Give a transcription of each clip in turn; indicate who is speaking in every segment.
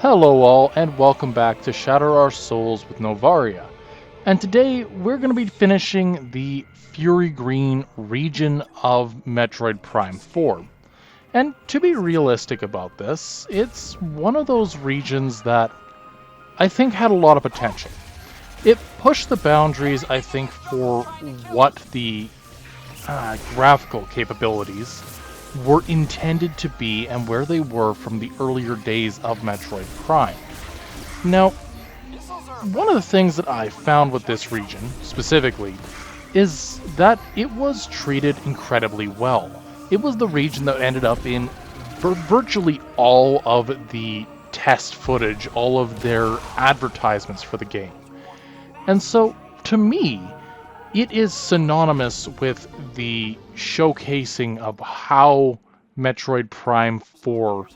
Speaker 1: Hello all, and welcome back to Shatter Our Souls with Novaria. And today we're going to be finishing the Fury Green region of Metroid Prime 4. And to be realistic about this, it's one of those regions that I think had a lot of potential. It pushed the boundaries, I think, for what the graphical capabilities were intended to be and where they were from the earlier days of Metroid Prime. Now, one of the things that I found with this region, specifically, is that it was treated incredibly well. It was the region that ended up in virtually all of the test footage, all of their advertisements for the game. And so, to me, it is synonymous with the showcasing of how Metroid Prime 4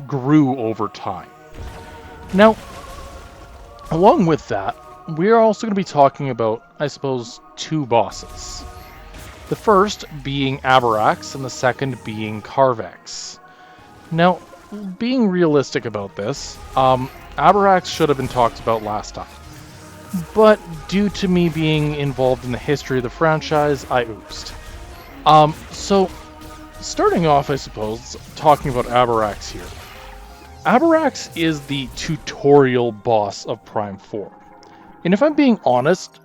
Speaker 1: grew over time. Now, along with that, we are also going to be talking about, I suppose, two bosses. The first being Abarax and the second being Carvex. Now, being realistic about this, Abarax should have been talked about last time. But due to me being involved in the history of the franchise, I oopsed. So, starting off, I suppose, talking about Abarax here. Abarax is the tutorial boss of Prime 4. And if I'm being honest,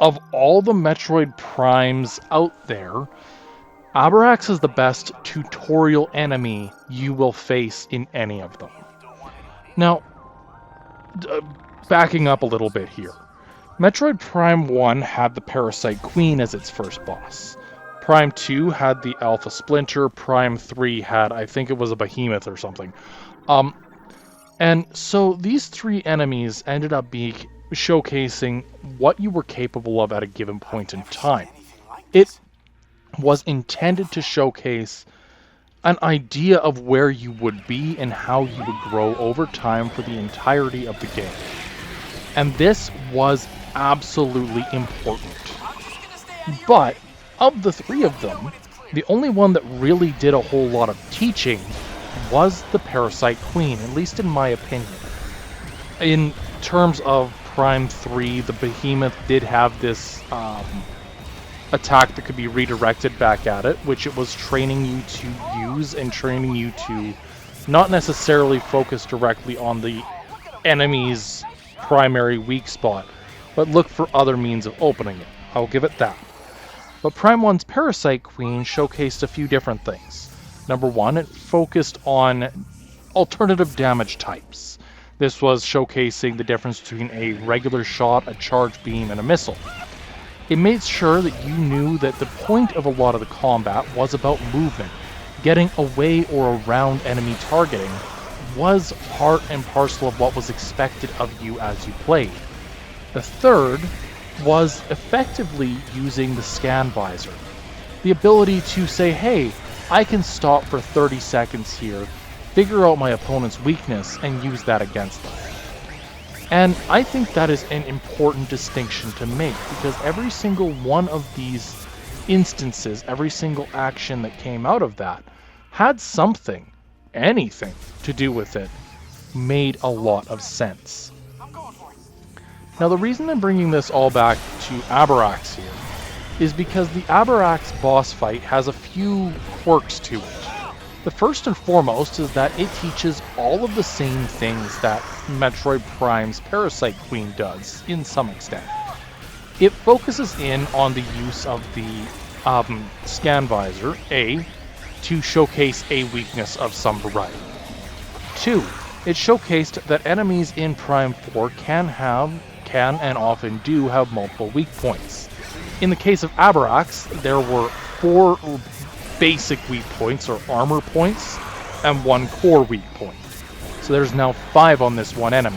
Speaker 1: of all the Metroid Primes out there, Abarax is the best tutorial enemy you will face in any of them. Now, backing up a little bit here. Metroid Prime 1 had the Parasite Queen as its first boss. Prime 2 had the Alpha Splinter. Prime 3 had, I think it was a Behemoth or something. And so these three enemies ended up being showcasing what you were capable of at a given point in time. It was intended to showcase an idea of where you would be and how you would grow over time for the entirety of the game. And this was absolutely important. But of the three of them, the only one that really did a whole lot of teaching was the Parasite Queen, at least in my opinion. In terms of Prime 3, the Behemoth did have this attack that could be redirected back at it, which it was training you to use and training you to not necessarily focus directly on the enemy's primary weak spot, but look for other means of opening it. I'll give it that. But Prime 1's Parasite Queen showcased a few different things. Number one, it focused on alternative damage types. This was showcasing the difference between a regular shot, a charge beam, and a missile. It made sure that you knew that the point of a lot of the combat was about movement. Getting away or around enemy targeting was part and parcel of what was expected of you as you played. The third was effectively using the scan visor. The ability to say, hey, I can stop for 30 seconds here, figure out my opponent's weakness, and use that against them. And I think that is an important distinction to make, because every single one of these instances, every single action that came out of that, had something, anything, to do with it, made a lot of sense. Now, the reason I'm bringing this all back to Abarax here is because the Abarax boss fight has a few quirks to it. The first and foremost is that it teaches all of the same things that Metroid Prime's Parasite Queen does, in some extent. It focuses in on the use of the scan visor, A, to showcase a weakness of some variety. 2, it showcased that enemies in Prime 4 can and often do have multiple weak points. In the case of Abarax, there were 4 basic weak points, or armor points, and 1 core weak point. So there's now 5 on this one enemy.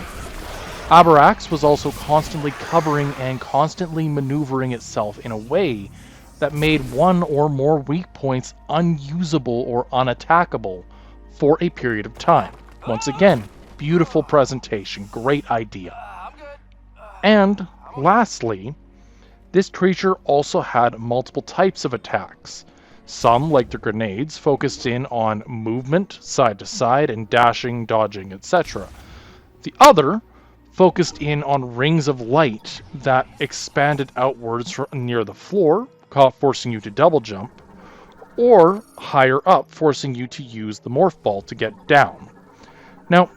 Speaker 1: Abarax was also constantly covering and constantly maneuvering itself in a way that made 1 or more weak points unusable or unattackable for a period of time. Once again, beautiful presentation, great idea. And lastly, this creature also had multiple types of attacks. Some, like the grenades, focused in on movement, side to side, and dashing, dodging, etc. The other focused in on rings of light that expanded outwards near the floor, forcing you to double jump, or higher up, forcing you to use the morph ball to get down. Now,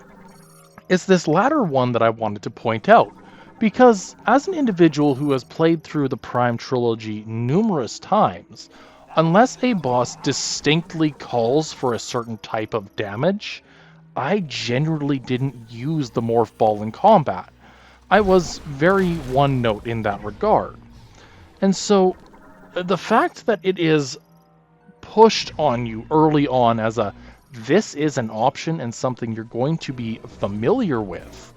Speaker 1: it's this latter one that I wanted to point out, because as an individual who has played through the Prime trilogy numerous times, unless a boss distinctly calls for a certain type of damage, I generally didn't use the morph ball in combat. I was very one note in that regard. And so the fact that it is pushed on you early on as this is an option and something you're going to be familiar with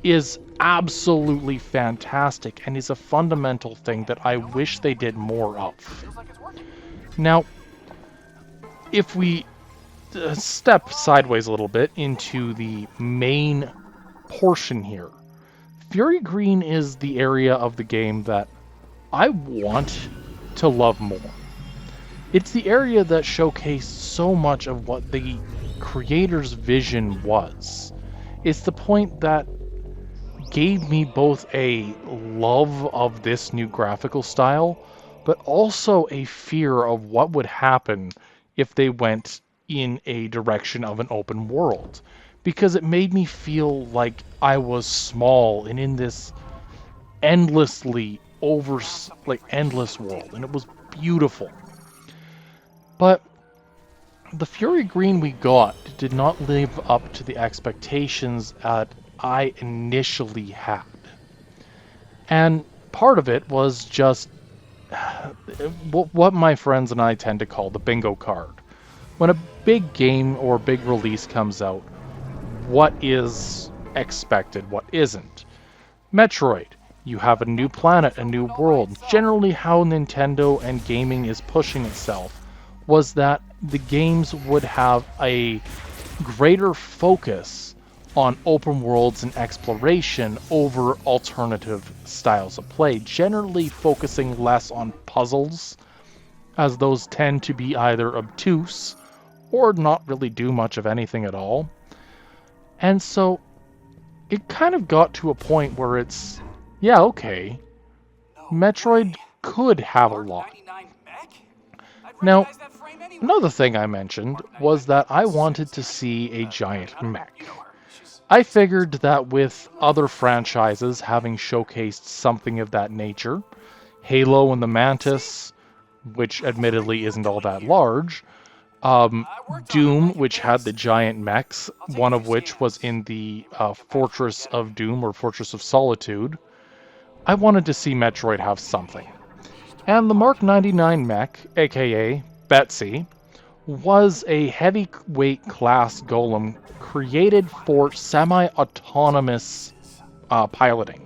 Speaker 1: is absolutely fantastic and is a fundamental thing that I wish they did more of. Now, if we step sideways a little bit into the main portion here, Fury Green is the area of the game that I want to love more. It's the area that showcased so much of what the creator's vision was. It's the point that gave me both a love of this new graphical style, but also a fear of what would happen if they went in a direction of an open world. Because it made me feel like I was small and in this endless world, and it was beautiful. But the Fury Green we got did not live up to the expectations that I initially had. And part of it was just what my friends and I tend to call the bingo card. When a big game or big release comes out, what is expected, what isn't? Metroid, you have a new planet, a new world. Generally how Nintendo and gaming is pushing itself was that the games would have a greater focus on open worlds and exploration over alternative styles of play, generally focusing less on puzzles, as those tend to be either obtuse or not really do much of anything at all. And so it kind of got to a point where it's, yeah, okay, Metroid could have a lot. Now, another thing I mentioned was that I wanted to see a giant mech. I figured that with other franchises having showcased something of that nature, Halo and the Mantis, which admittedly isn't all that large, Doom, which had the giant mechs, one of which was in the Fortress of Doom or Fortress of Solitude, I wanted to see Metroid have something. And the Mark 99 mech, aka Betsy, was a heavyweight class golem created for semi-autonomous piloting.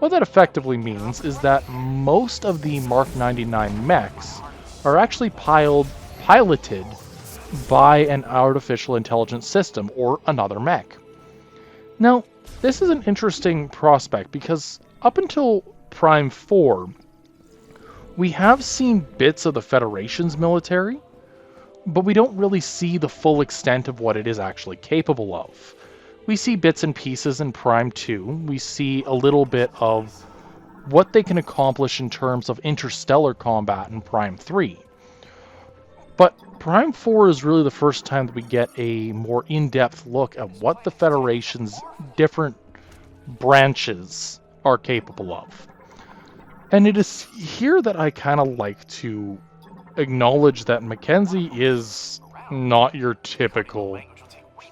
Speaker 1: What that effectively means is that most of the Mark 99 mechs are actually piloted by an artificial intelligence system or another mech. Now, this is an interesting prospect because up until Prime 4, we have seen bits of the Federation's military, but we don't really see the full extent of what it is actually capable of. We see bits and pieces in Prime 2. We see a little bit of what they can accomplish in terms of interstellar combat in Prime 3. But Prime 4 is really the first time that we get a more in-depth look at what the Federation's different branches are capable of. And it is here that I kind of like to acknowledge that Mackenzie is not your typical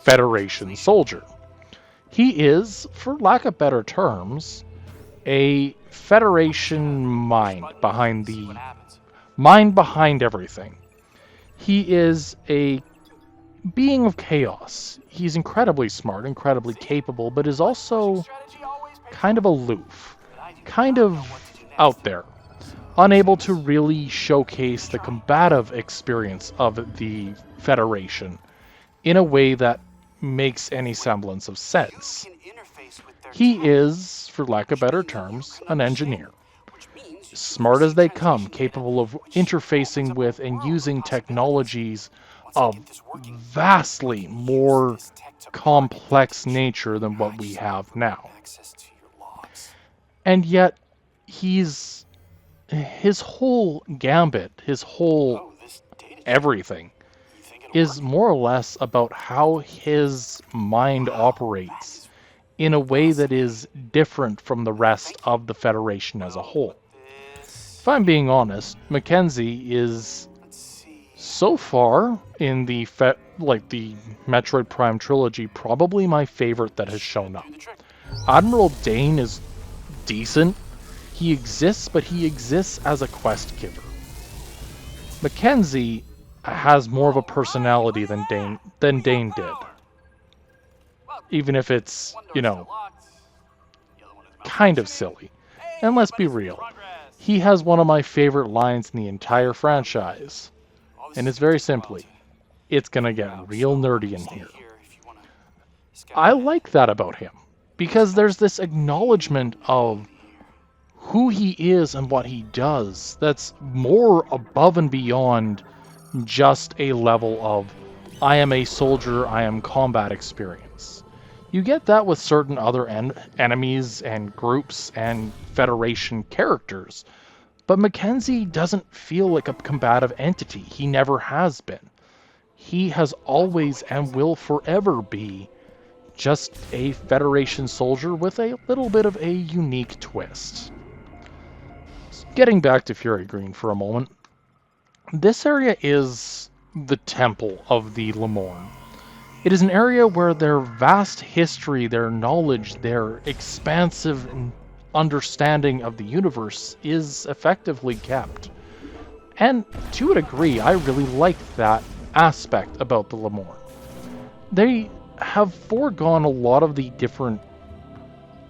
Speaker 1: Federation soldier. He is, for lack of better terms, a Federation mind behind everything. He is a being of chaos. He's incredibly smart, incredibly capable, but is also kind of aloof, kind of out there, unable to really showcase the combative experience of the Federation in a way that makes any semblance of sense. He is, for lack of better terms, an engineer. Smart as they come, capable of interfacing with and using technologies a vastly more complex nature than what we have now. And yet, his whole gambit, his whole everything, is more or less about how his mind operates in a way that is different from the rest of the Federation as a whole. If I'm being honest, Mackenzie is so far in the the Metroid Prime trilogy probably my favorite that has shown up. Admiral Dane is decent. He exists, but he exists as a quest giver. Mackenzie has more of a personality than Dane did. Even if it's, kind of silly. And let's be real. He has one of my favorite lines in the entire franchise. And it's very simply, it's gonna get real nerdy in here. I like that about him. Because there's this acknowledgement of who he is and what he does that's more above and beyond just a level of, I am a soldier, I am combat experience. You get that with certain other enemies and groups and Federation characters, but Mackenzie doesn't feel like a combative entity. He never has been. He has always and will forever be just a Federation soldier with a little bit of a unique twist. Getting back to Fury Green for a moment, this area is the temple of the Lemorn. It is an area where their vast history, their knowledge, their expansive understanding of the universe is effectively kept. And to a degree, I really like that aspect about the Lemorn. They have foregone a lot of the different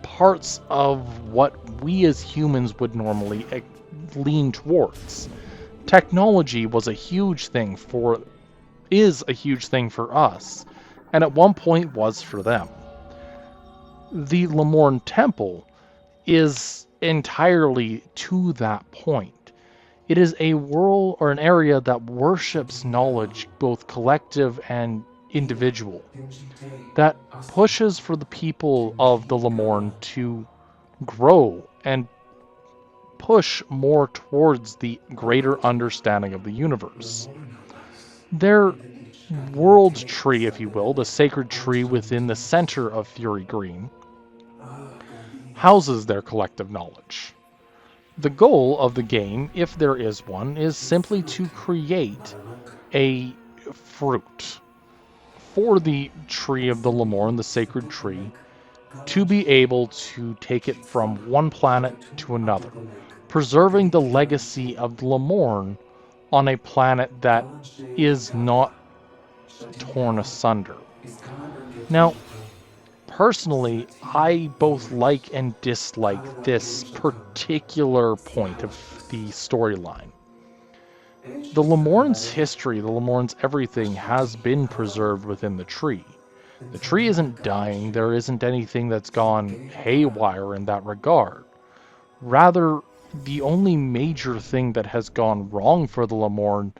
Speaker 1: parts of what we as humans would normally lean towards. Technology is a huge thing for us, and at one point was for them. The Lemorn Temple is entirely to that point. It is a world or an area that worships knowledge, both collective and individual, that pushes for the people of the Lemorn to grow and push more towards the greater understanding of the universe. Their world tree, if you will, the sacred tree within the center of Fury Green, houses their collective knowledge. The goal of the game, if there is one, is simply to create a fruit for the tree of the Lemorn, the sacred tree, to be able to take it from one planet to another, preserving the legacy of the Lemorn on a planet that is not torn asunder. Now, personally, I both like and dislike this particular point of the storyline. The Lemorn's history, the Lemorn's everything, has been preserved within the tree. The tree isn't dying, there isn't anything that's gone haywire in that regard. Rather, the only major thing that has gone wrong for the Lemorn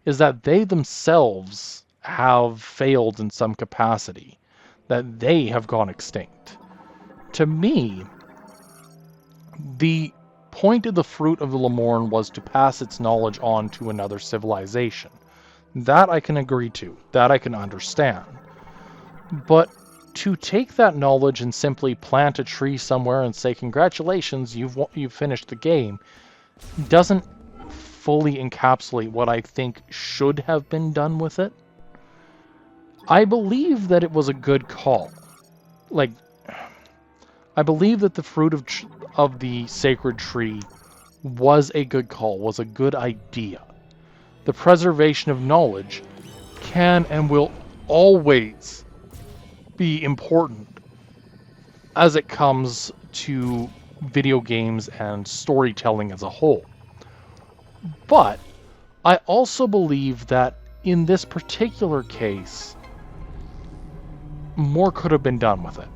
Speaker 1: is that they themselves have failed in some capacity, that they have gone extinct. To me, the point of the fruit of the Lemorn was to pass its knowledge on to another civilization. That I can agree to, that I can understand. But to take that knowledge and simply plant a tree somewhere and say, congratulations, you've finished the game, doesn't fully encapsulate what I think should have been done with it. I believe that it was a good call. I believe that the fruit of the sacred tree was a good call, was a good idea. The preservation of knowledge can and will always be important as it comes to video games and storytelling as a whole. But I also believe that in this particular case, more could have been done with it.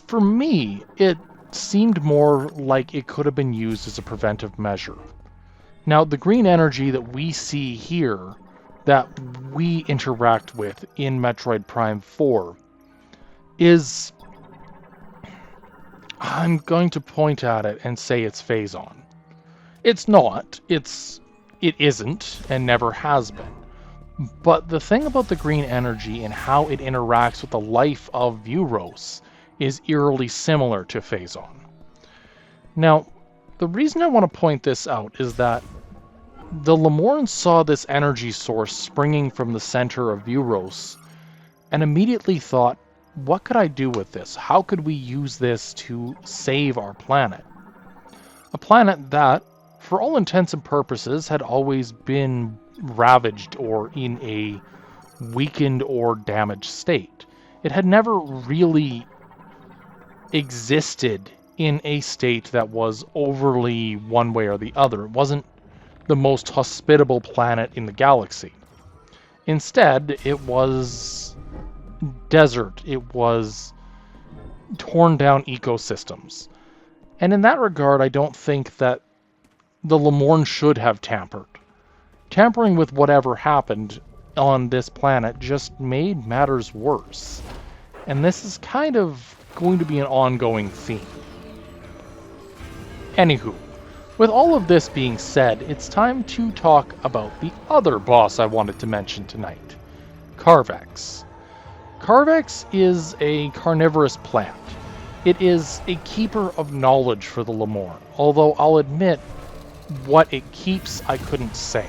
Speaker 1: For me, it seemed more like it could have been used as a preventive measure. Now, the green energy that we see here that we interact with in Metroid Prime 4 is, I'm going to point at it and say it's Phazon. It's not. It isn't and never has been. But the thing about the green energy and how it interacts with the life of Vuros is eerily similar to Phazon. Now, the reason I want to point this out is that the Lemorans saw this energy source springing from the center of Vuros and immediately thought, what could I do with this? How could we use this to save our planet? A planet that, for all intents and purposes, had always been ravaged or in a weakened or damaged state. It had never really existed in a state that was overly one way or the other. It wasn't the most hospitable planet in the galaxy. Instead, it was desert. It was torn down ecosystems. And in that regard, I don't think that the Lemorn should have tampered. Tampering with whatever happened on this planet just made matters worse. And this is kind of going to be an ongoing theme. Anywho, with all of this being said, it's time to talk about the other boss I wanted to mention tonight, Carvex. Carvex is a carnivorous plant. It is a keeper of knowledge for the Lemorn, although I'll admit what it keeps I couldn't say.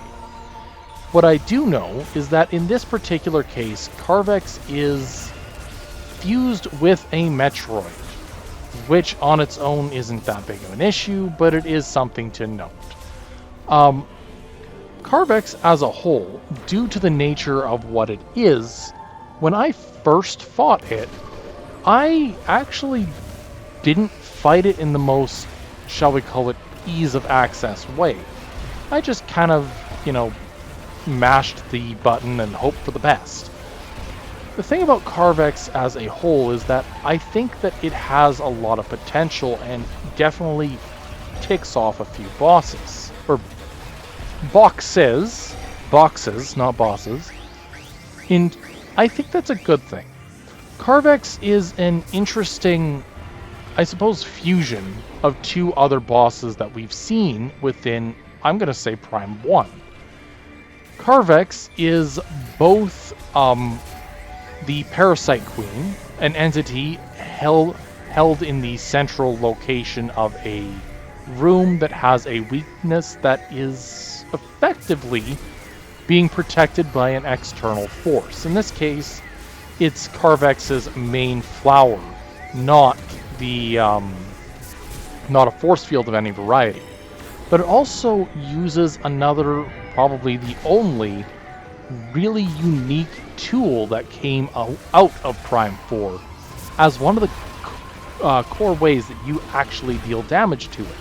Speaker 1: What I do know is that in this particular case, Carvex is fused with a Metroid, which on its own isn't that big of an issue, but it is something to note. Carvex as a whole, due to the nature of what it is, when I first fought it, I actually didn't fight it in the most, shall we call it, ease of access way. I just kind of, mashed the button and hoped for the best. The thing about Carvex as a whole is that I think that it has a lot of potential and definitely ticks off a few bosses. Or boxes, not bosses. And I think that's a good thing. Carvex is an interesting, I suppose, fusion of two other bosses that we've seen within, I'm going to say, Prime 1. Carvex is both the Parasite Queen, an entity held in the central location of a room that has a weakness that is effectively being protected by an external force. In this case, it's Carvex's main flower, not a force field of any variety. But it also uses another, probably the only, really unique tool that came out of Prime 4 as one of the core ways that you actually deal damage to it.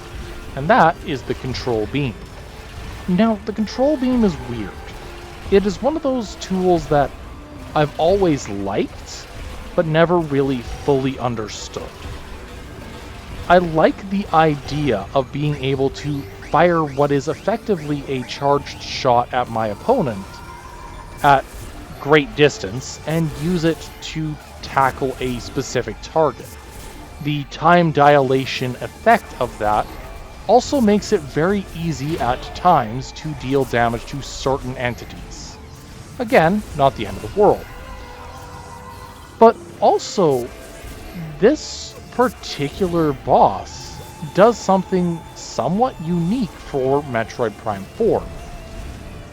Speaker 1: And that is the control beam. Now, the control beam is weird. It is one of those tools that I've always liked, but never really fully understood. I like the idea of being able to fire what is effectively a charged shot at my opponent at great distance and use it to tackle a specific target. The time dilation effect of that also makes it very easy at times to deal damage to certain entities. Again, not the end of the world. But also, this particular boss does something somewhat unique for Metroid Prime 4.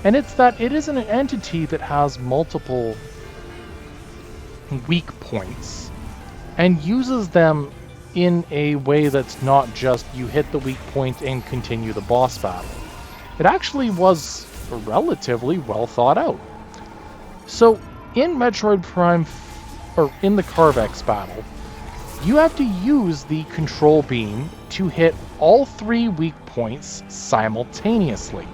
Speaker 1: And it's that it is an entity that has multiple weak points and uses them in a way that's not just you hit the weak point and continue the boss battle. It actually was relatively well thought out. So in Metroid Prime, or in the Carvex battle, you have to use the control beam to hit all 3 weak points simultaneously.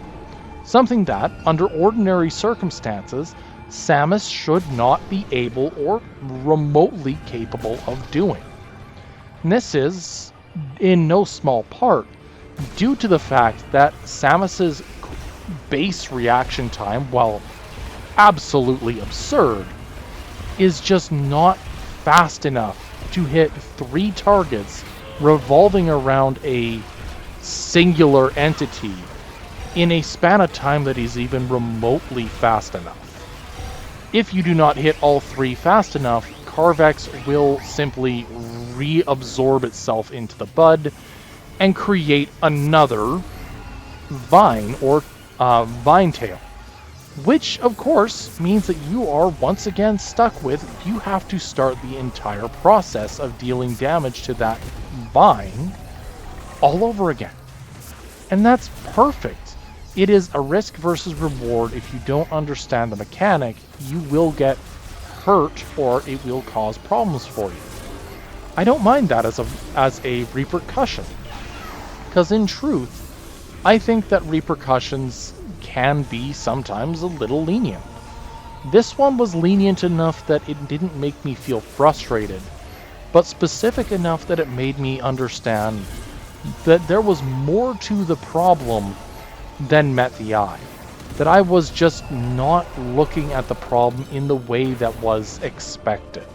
Speaker 1: Something that, under ordinary circumstances, Samus should not be able or remotely capable of doing. And this is, in no small part, due to the fact that Samus's base reaction time, while absolutely absurd, is just not fast enough to hit 3 targets revolving around a singular entity in a span of time that is even remotely fast enough. If you do not hit all 3 fast enough, Carvex will simply reabsorb itself into the bud and create another vine or vine tail. Which, of course, means that you are once again stuck with, you have to start the entire process of dealing damage to that vine all over again. And that's perfect. It is a risk versus reward. If you don't understand the mechanic, you will get hurt or it will cause problems for you. I don't mind that as a repercussion. Because in truth, I think that repercussions can be sometimes a little lenient. This one was lenient enough that it didn't make me feel frustrated, but specific enough that it made me understand that there was more to the problem than met the eye. That I was just not looking at the problem in the way that was expected.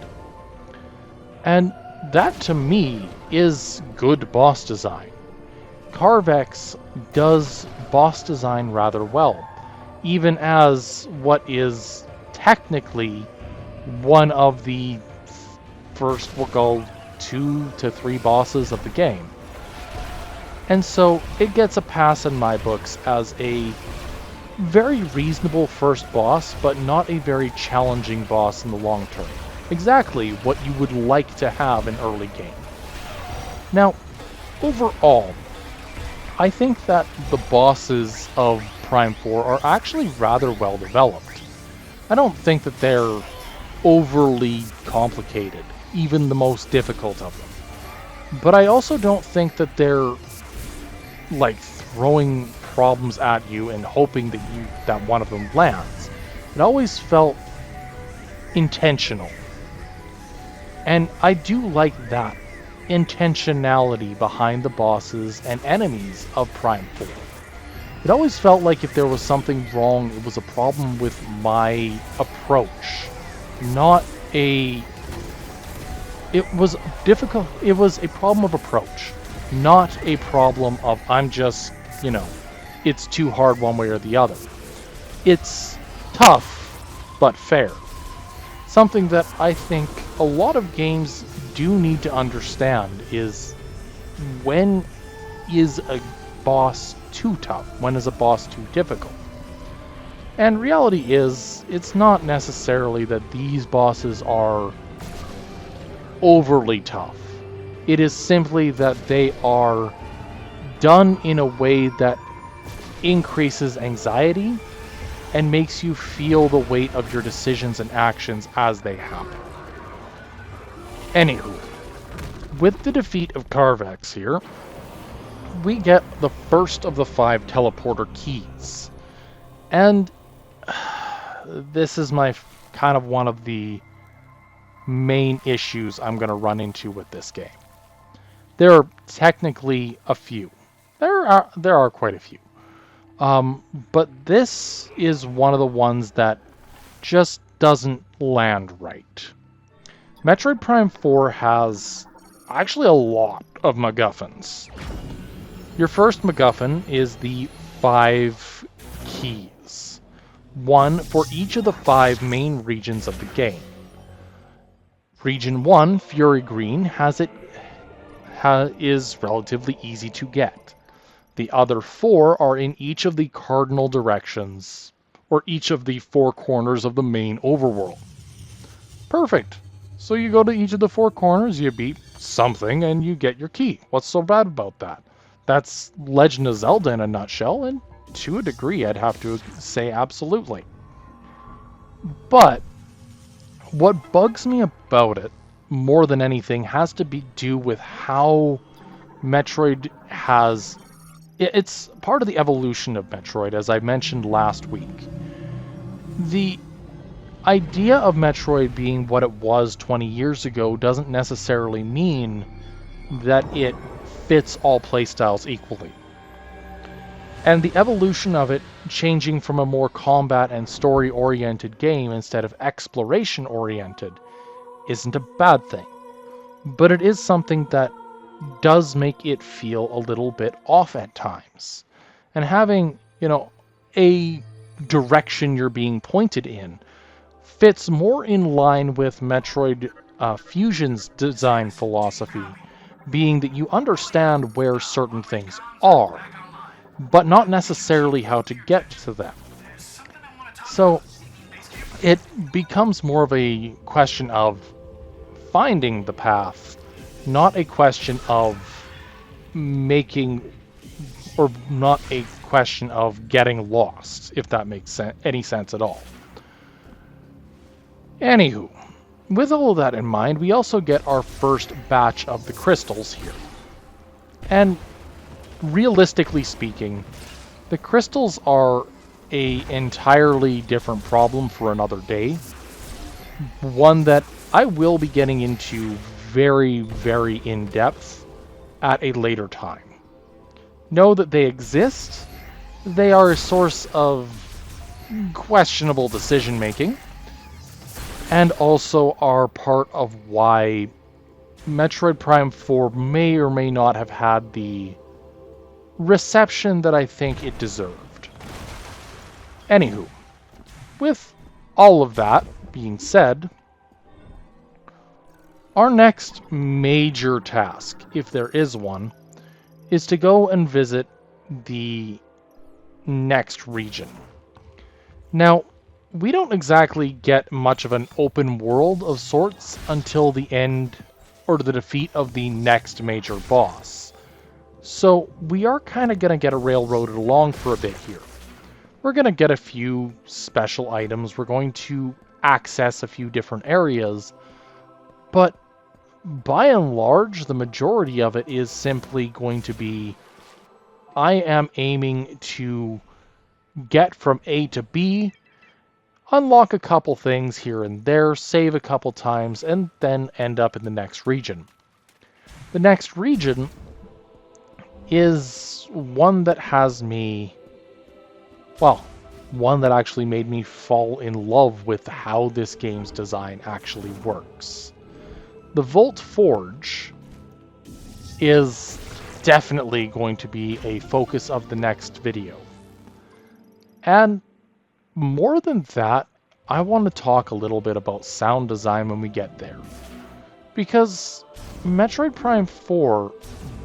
Speaker 1: And that to me is good boss design. Carvex does boss design rather well, even as what is technically one of the first, we'll go 2 to 3 bosses of the game. And so it gets a pass in my books as a very reasonable first boss, but not a very challenging boss in the long term. Exactly what you would like to have in early game. Now, overall, I think that the bosses of Prime 4 are actually rather well developed. I don't think that they're overly complicated, even the most difficult of them. But I also don't think that they're like throwing problems at you and hoping that one of them lands. It always felt intentional. And I do like that intentionality behind the bosses and enemies of Prime 4. It always felt like if there was something wrong, it was a problem with my approach, not a... It was difficult. It was a problem of approach, not a problem of I'm just, it's too hard one way or the other. It's tough, but fair. Something that I think a lot of games do need to understand is when is a boss too tough? When is a boss too difficult? And reality is, it's not necessarily that these bosses are overly tough. It is simply that they are done in a way that increases anxiety and makes you feel the weight of your decisions and actions as they happen. Anywho, with the defeat of Carvex here, we get the first of the 5 teleporter keys. And this is my kind of one of the main issues I'm going to run into with this game. There are technically a few. There are quite a few. But this is one of the ones that just doesn't land right. Metroid Prime 4 has actually a lot of MacGuffins. Your first MacGuffin is the 5 keys. One for each of the 5 main regions of the game. Region 1, Fury Green, is relatively easy to get. The other 4 are in each of the cardinal directions, or each of the 4 corners of the main overworld. Perfect. So you go to each of the 4 corners, you beat something, and you get your key. What's so bad about that? That's Legend of Zelda in a nutshell, and to a degree, I'd have to say absolutely. But what bugs me about it, more than anything, has to do with how Metroid has... It's part of the evolution of Metroid, as I mentioned last week. The idea of Metroid being what it was 20 years ago doesn't necessarily mean that it fits all playstyles equally. And the evolution of it changing from a more combat and story-oriented game instead of exploration-oriented isn't a bad thing. But it is something that does make it feel a little bit off at times. And having, a direction you're being pointed in fits more in line with Metroid Fusion's design philosophy, being that you understand where certain things are, but not necessarily how to get to them. So it becomes more of a question of finding the path, not a question of making, or not a question of getting lost, if that makes any sense at all. Anywho, with all of that in mind, we also get our first batch of the crystals here. And realistically speaking, the crystals are an entirely different problem for another day. One that I will be getting into very, very in-depth at a later time. Know that they exist. They are a source of questionable decision-making, and also are part of why Metroid Prime 4 may or may not have had the reception that I think it deserved. Anywho, with all of that being said, our next major task, if there is one, is to go and visit the next region. Now, we don't exactly get much of an open world of sorts until the end, or the defeat of the next major boss. So we are kind of going to get railroaded along for a bit here. We're going to get a few special items, we're going to access a few different areas, but by and large, the majority of it is simply going to be, I am aiming to get from A to B, unlock a couple things here and there, save a couple times, and then end up in the next region. The next region is one that has me, well, one that actually made me fall in love with how this game's design actually works. The Volt Forge is definitely going to be a focus of the next video. And more than that, I want to talk a little bit about sound design when we get there. Because Metroid Prime 4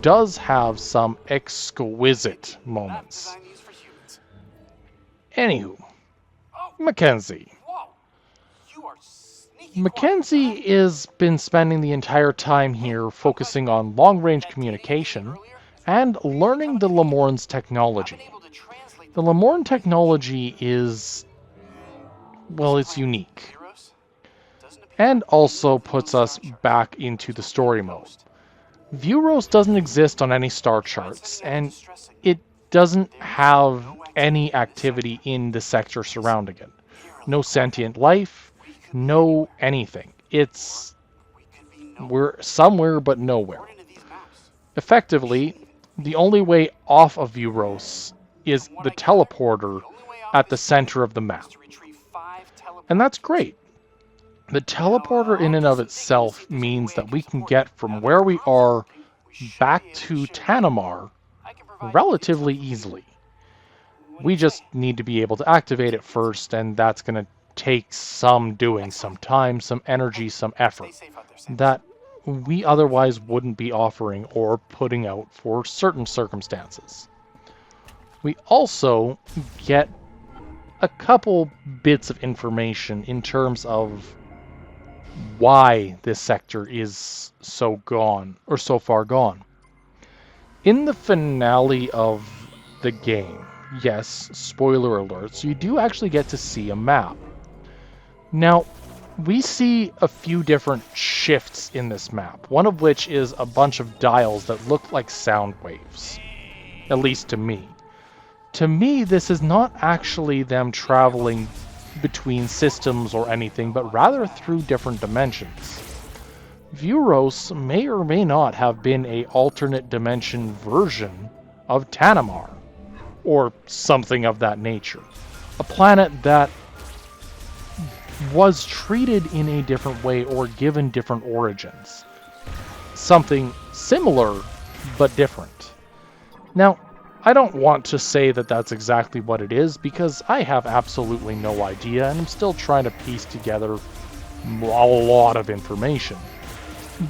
Speaker 1: does have some exquisite moments. Anywho, Mackenzie. Mackenzie has been spending the entire time here focusing on long-range communication and learning the Lemorne's technology. The Lemorne technology is, well, it's unique. And also puts us back into the story mode. Vuros doesn't exist on any star charts, and it doesn't have any activity in the sector surrounding it. No sentient life, no anything. We're somewhere but nowhere. Effectively, the only way off of Vuros is the teleporter at the center of the map. And that's great. The teleporter in and of itself means that we can get from where we are back to Tanamar relatively easily. We just need to be able to activate it first, and that's going to take some doing, some time, some energy, some effort that we otherwise wouldn't be offering or putting out for certain circumstances. We also get a couple bits of information in terms of why this sector is so gone, or so far gone. In the finale of the game, yes, spoiler alerts, you do actually get to see a map. Now, we see a few different shifts in this map, one of which is a bunch of dials that look like sound waves, at least to me. To me, this is not actually them traveling between systems or anything, but rather through different dimensions. Vuros may or may not have been an alternate dimension version of Tanamar. or something of that nature. A planet that was treated in a different way or given different origins. Something similar, but different. Now, I don't want to say that that's exactly what it is, because I have absolutely no idea, and I'm still trying to piece together a lot of information.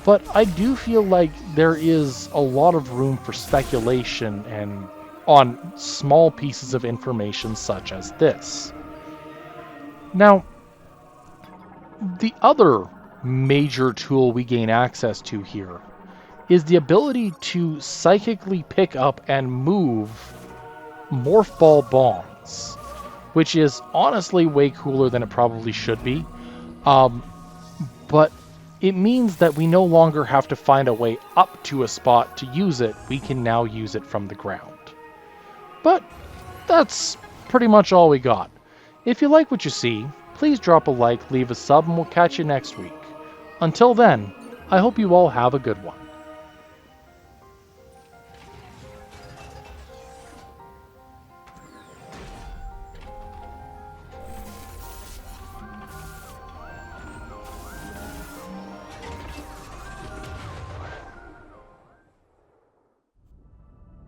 Speaker 1: But I do feel like there is a lot of room for speculation and on small pieces of information such as this. Now, the other major tool we gain access to here is the ability to psychically pick up and move morph ball bombs, which is honestly way cooler than it probably should be. But it means that we no longer have to find a way up to a spot to use it. We can now use it from the ground. But that's pretty much all we got. If you like what you see, please drop a like, leave a sub, and we'll catch you next week. Until then, I hope you all have a good one.